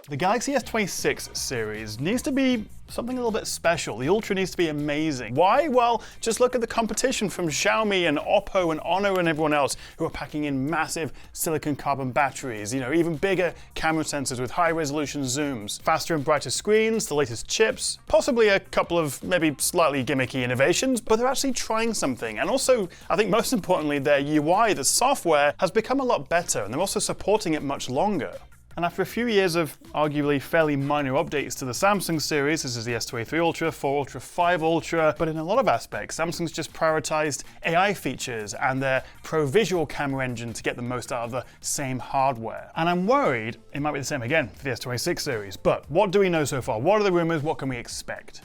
The Galaxy S26 series needs to be something a little bit special. The Ultra needs to be amazing. Why? Well, just look at the competition from Xiaomi and Oppo and Honor and everyone else who are packing in massive silicon carbon batteries, even bigger camera sensors with high resolution zooms, faster and brighter screens, the latest chips, possibly a couple of maybe slightly gimmicky innovations, but they're actually trying something. And also, I think most importantly, their UI, the software, has become a lot better, and they're also supporting it much longer. And after a few years of arguably fairly minor updates to the Samsung series, this is the S23 Ultra, 4 Ultra, 5 Ultra, but in a lot of aspects, Samsung's just prioritized AI features and their Pro Visual camera engine to get the most out of the same hardware. And I'm worried it might be the same again for the S26 series. But what do we know so far? What are the rumors? What can we expect?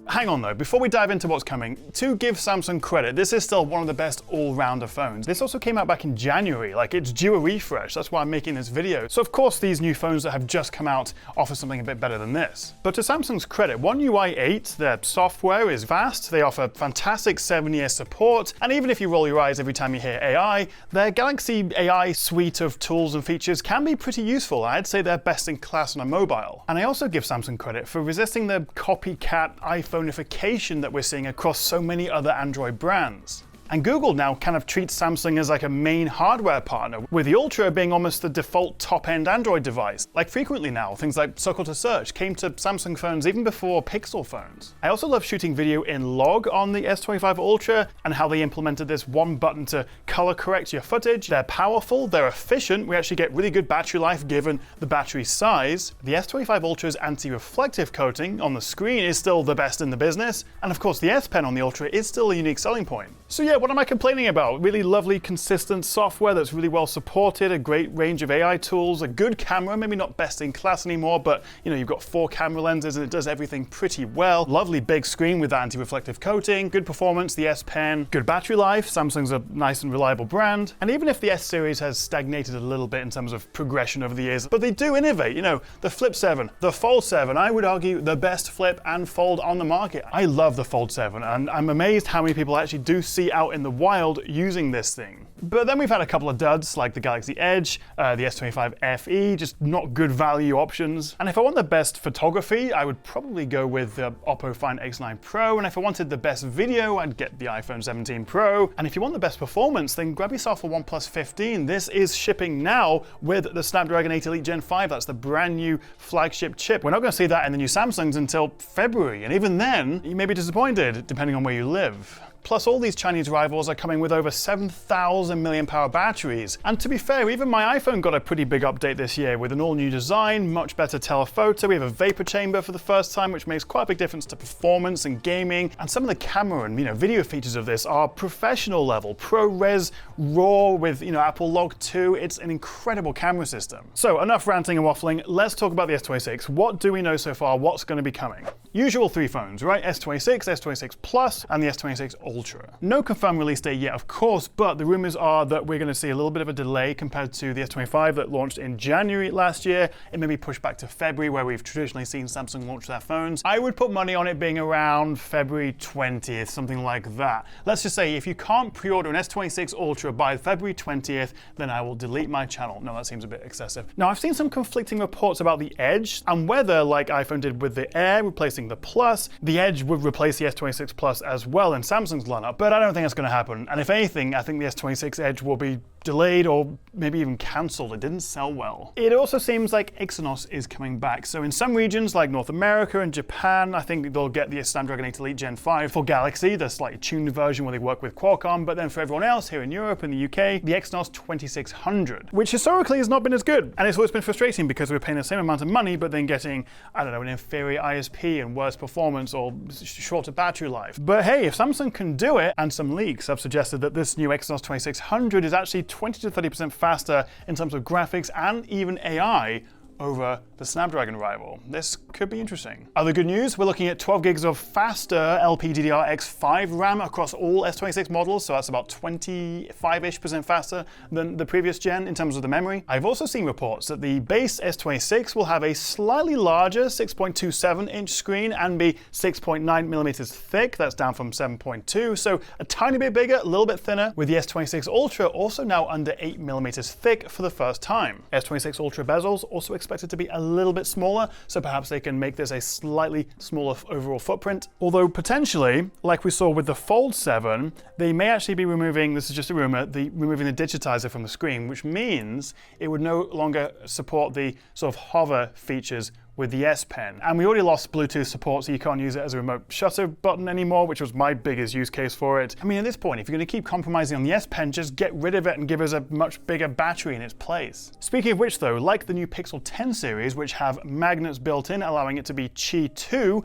Hang on though, before we dive into what's coming, to give Samsung credit, this is still one of the best all-rounder phones. This also came out back in January, like it's due a refresh, that's why I'm making this video. So of course these new phones that have just come out offer something a bit better than this. But to Samsung's credit, One UI 8, their software is vast, they offer fantastic 7-year support, and even if you roll your eyes every time you hear AI, their Galaxy AI suite of tools and features can be pretty useful. I'd say they're best in class on a mobile. And I also give Samsung credit for resisting the copycat iPhone that we're seeing across so many other Android brands. And Google now kind of treats Samsung as like a main hardware partner, with the Ultra being almost the default top-end Android device. Like frequently now, things like Circle to Search came to Samsung phones even before Pixel phones. I also love shooting video in log on the S25 Ultra and how they implemented this one button to color correct your footage. They're powerful, they're efficient, we actually get really good battery life given the battery size. The S25 Ultra's anti-reflective coating on the screen is still the best in the business, and of course the S Pen on the Ultra is still a unique selling point. So yeah, what am I complaining about? Really lovely, consistent software that's really well supported, a great range of AI tools, a good camera, maybe not best in class anymore, but you've got 4 camera lenses and it does everything pretty well. Lovely big screen with that anti-reflective coating, good performance, the S Pen, good battery life, Samsung's a nice and reliable brand. And even if the S series has stagnated a little bit in terms of progression over the years, but they do innovate, the Flip 7, the Fold 7, I would argue the best Flip and Fold on the market. I love the Fold 7 and I'm amazed how many people actually do see out in the wild using this thing. But then we've had a couple of duds like the Galaxy Edge, the S25 FE, just not good value options. And if I want the best photography, I would probably go with the Oppo Find X9 Pro. And if I wanted the best video, I'd get the iPhone 17 Pro. And if you want the best performance, then grab yourself a OnePlus 15. This is shipping now with the Snapdragon 8 Elite Gen 5. That's the brand new flagship chip. We're not going to see that in the new Samsungs until February. And even then, you may be disappointed, depending on where you live. Plus, all these Chinese rivals are coming with over 7,000 mAh batteries. And to be fair, even my iPhone got a pretty big update this year with an all-new design, much better telephoto. We have a vapor chamber for the first time, which makes quite a big difference to performance and gaming. And some of the camera and video features of this are professional level, ProRes RAW with Apple Log 2. It's an incredible camera system. So enough ranting and waffling. Let's talk about the S26. What do we know so far? What's going to be coming? Usual 3 phones, right? S26, S26 Plus, and the S26 Ultra. No confirmed release date yet, of course, but the rumors are that we're going to see a little bit of a delay compared to the S25 that launched in January last year. It may be pushed back to February, where we've traditionally seen Samsung launch their phones. I would put money on it being around February 20th, something like that. Let's just say if you can't pre-order an S26 Ultra by February 20th, then I will delete my channel. No, that seems a bit excessive. Now, I've seen some conflicting reports about the Edge and whether, like iPhone did with the Air replacing the Plus, the Edge would replace the S26 Plus as well in Samsung's lineup, but I don't think that's going to happen. And if anything, I think the S26 Edge will be delayed or maybe even cancelled. It didn't sell well. It also seems like Exynos is coming back. So in some regions like North America and Japan, I think they'll get the Snapdragon 8 Elite Gen 5. For Galaxy, the slightly tuned version where they work with Qualcomm, but then for everyone else here in Europe and the UK, the Exynos 2600, which historically has not been as good. And it's always been frustrating because we're paying the same amount of money, but then getting, an inferior ISP and worse performance or shorter battery life. But hey, if Samsung can do it, and some leaks have suggested that this new Exynos 2600 is actually 20 to 30% faster in terms of graphics and even AI, over the Snapdragon rival. This could be interesting. Other good news, we're looking at 12 gigs of faster LPDDR5 RAM across all S26 models, so that's about 25-ish% faster than the previous gen in terms of the memory. I've also seen reports that the base S26 will have a slightly larger 6.27-inch screen and be 6.9 millimeters thick. That's down from 7.2, so a tiny bit bigger, a little bit thinner, with the S26 Ultra also now under 8 millimeters thick for the first time. S26 Ultra bezels also expected to be a little bit smaller, so perhaps they can make this a slightly smaller overall footprint. Although potentially, like we saw with the Fold 7, they may actually be removing, this is just a rumor, removing the digitizer from the screen, which means it would no longer support the sort of hover features with the S Pen. And we already lost Bluetooth support, so you can't use it as a remote shutter button anymore, which was my biggest use case for it. I mean, at this point, if you're going to keep compromising on the S Pen, just get rid of it and give us a much bigger battery in its place. Speaking of which though, like the new Pixel 10 series, which have magnets built in, allowing it to be Qi 2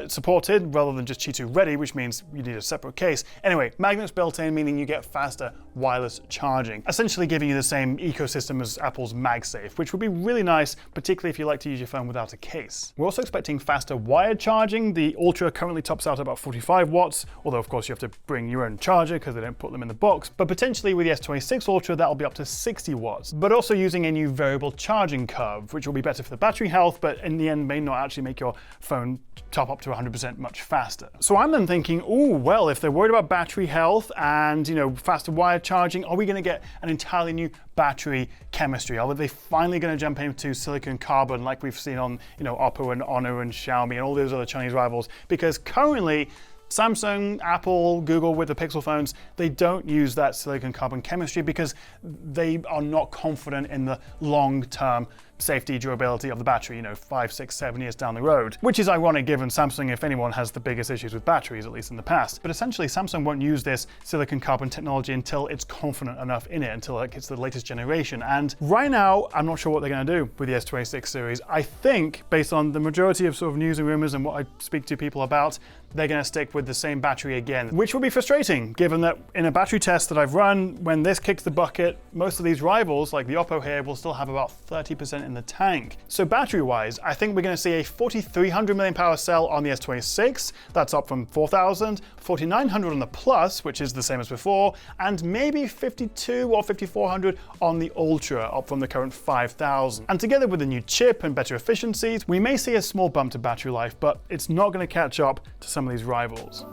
supported rather than just Qi 2 ready, which means you need a separate case. Anyway, magnets built in, meaning you get faster wireless charging, essentially giving you the same ecosystem as Apple's MagSafe, which would be really nice, particularly if you like to use your phone without a case. We're also expecting faster wired charging. The Ultra currently tops out at about 45 watts, although of course you have to bring your own charger because they don't put them in the box, but potentially with the S26 Ultra that'll be up to 60 watts, but also using a new variable charging curve, which will be better for the battery health, but in the end may not actually make your phone top up to 100% much faster. So I'm then thinking, oh, well, if they're worried about battery health and, you know, faster wired charging, are we going to get an entirely new battery chemistry? Are they finally going to jump into silicon carbon like we've seen on, you know, Oppo and Honor and Xiaomi and all those other Chinese rivals? Because currently Samsung, Apple, Google with the Pixel phones, they don't use that silicon carbon chemistry because they are not confident in the long-term safety, durability of the battery, you know, 5, 6, 7 years down the road, which is ironic given Samsung, if anyone, has the biggest issues with batteries, at least in the past. But essentially, Samsung won't use this silicon carbon technology until it's confident enough in it, until it gets the latest generation. And right now, I'm not sure what they're going to do with the S26 series. I think, based on the majority of sort of news and rumors and what I speak to people about, they're going to stick with the same battery again, which will be frustrating, given that in a battery test that I've run, when this kicks the bucket, most of these rivals, like the Oppo here, will still have about 30% in the tank. So battery-wise, I think we're going to see a 4,300 mAh cell on the S26, that's up from 4,000, 4,900 on the Plus, which is the same as before, and maybe 5,200 or 5,400 on the Ultra, up from the current 5,000. And together with the new chip and better efficiencies, we may see a small bump to battery life, but it's not going to catch up to some of these rivals.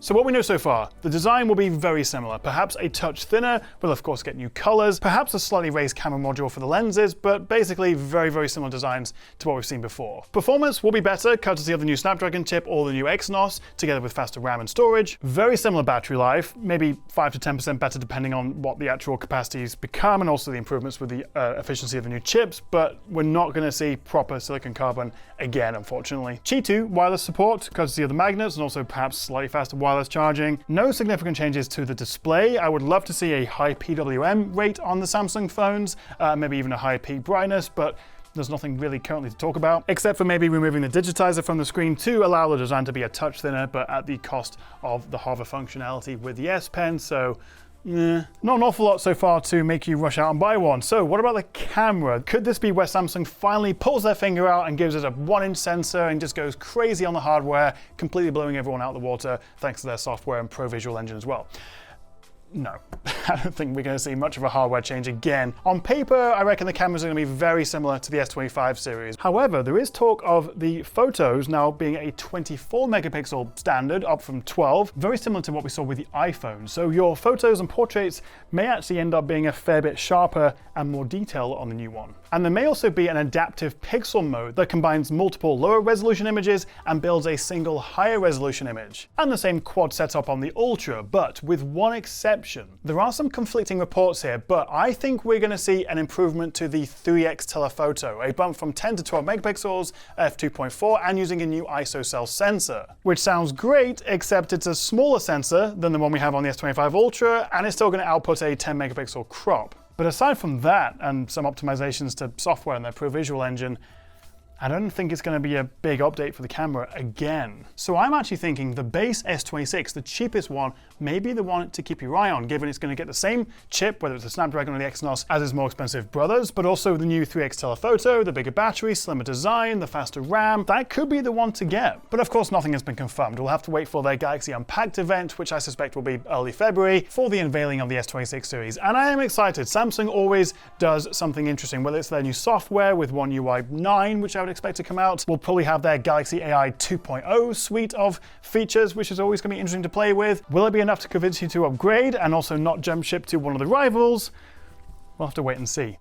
So what we know so far, the design will be very similar, perhaps a touch thinner, we'll of course get new colors, perhaps a slightly raised camera module for the lenses, but basically very, very similar designs to what we've seen before. Performance will be better, courtesy of the new Snapdragon chip or the new Exynos, together with faster RAM and storage. Very similar battery life, maybe 5 to 10% better depending on what the actual capacities become and also the improvements with the efficiency of the new chips, but we're not going to see proper silicon carbon again, unfortunately. Qi 2 wireless support, courtesy of the magnets, and also perhaps slightly faster wireless charging. No significant changes to the display. I would love to see a high PWM rate on the Samsung phones, maybe even a high peak brightness, but there's nothing really currently to talk about, except for maybe removing the digitizer from the screen to allow the design to be a touch thinner, but at the cost of the hover functionality with the S Pen, so not an awful lot so far to make you rush out and buy one. So what about the camera? Could this be where Samsung finally pulls their finger out and gives us a 1-inch sensor and just goes crazy on the hardware, completely blowing everyone out of the water thanks to their software and Pro Visual Engine as well? No, I don't think we're going to see much of a hardware change again. On paper, I reckon the cameras are going to be very similar to the S25 series. However, there is talk of the photos now being a 24 megapixel standard, up from 12, very similar to what we saw with the iPhone. So your photos and portraits may actually end up being a fair bit sharper and more detailed on the new one. And there may also be an adaptive pixel mode that combines multiple lower resolution images and builds a single higher resolution image. And the same quad setup on the Ultra, but with one exception. There are some conflicting reports here, but I think we're going to see an improvement to the 3x telephoto, a bump from 10 to 12 megapixels, f2.4, and using a new ISO cell sensor. Which sounds great, except it's a smaller sensor than the one we have on the S25 Ultra, and it's still going to output a 10 megapixel crop. But aside from that, and some optimizations to software and their Pro Visual Engine, I don't think it's going to be a big update for the camera again. So I'm actually thinking the base S26, the cheapest one, may be the one to keep your eye on, given it's going to get the same chip, whether it's the Snapdragon or the Exynos, as its more expensive brothers, but also the new 3x telephoto, the bigger battery, slimmer design, the faster RAM. That could be the one to get. But of course, nothing has been confirmed. We'll have to wait for their Galaxy Unpacked event, which I suspect will be early February, for the unveiling of the S26 series. And I am excited. Samsung always does something interesting, whether it's their new software with One UI 9, which I would expect to come out. We'll probably have their Galaxy AI 2.0 suite of features, which is always going to be interesting to play with. Will it be enough to convince you to upgrade and also not jump ship to one of the rivals? We'll have to wait and see.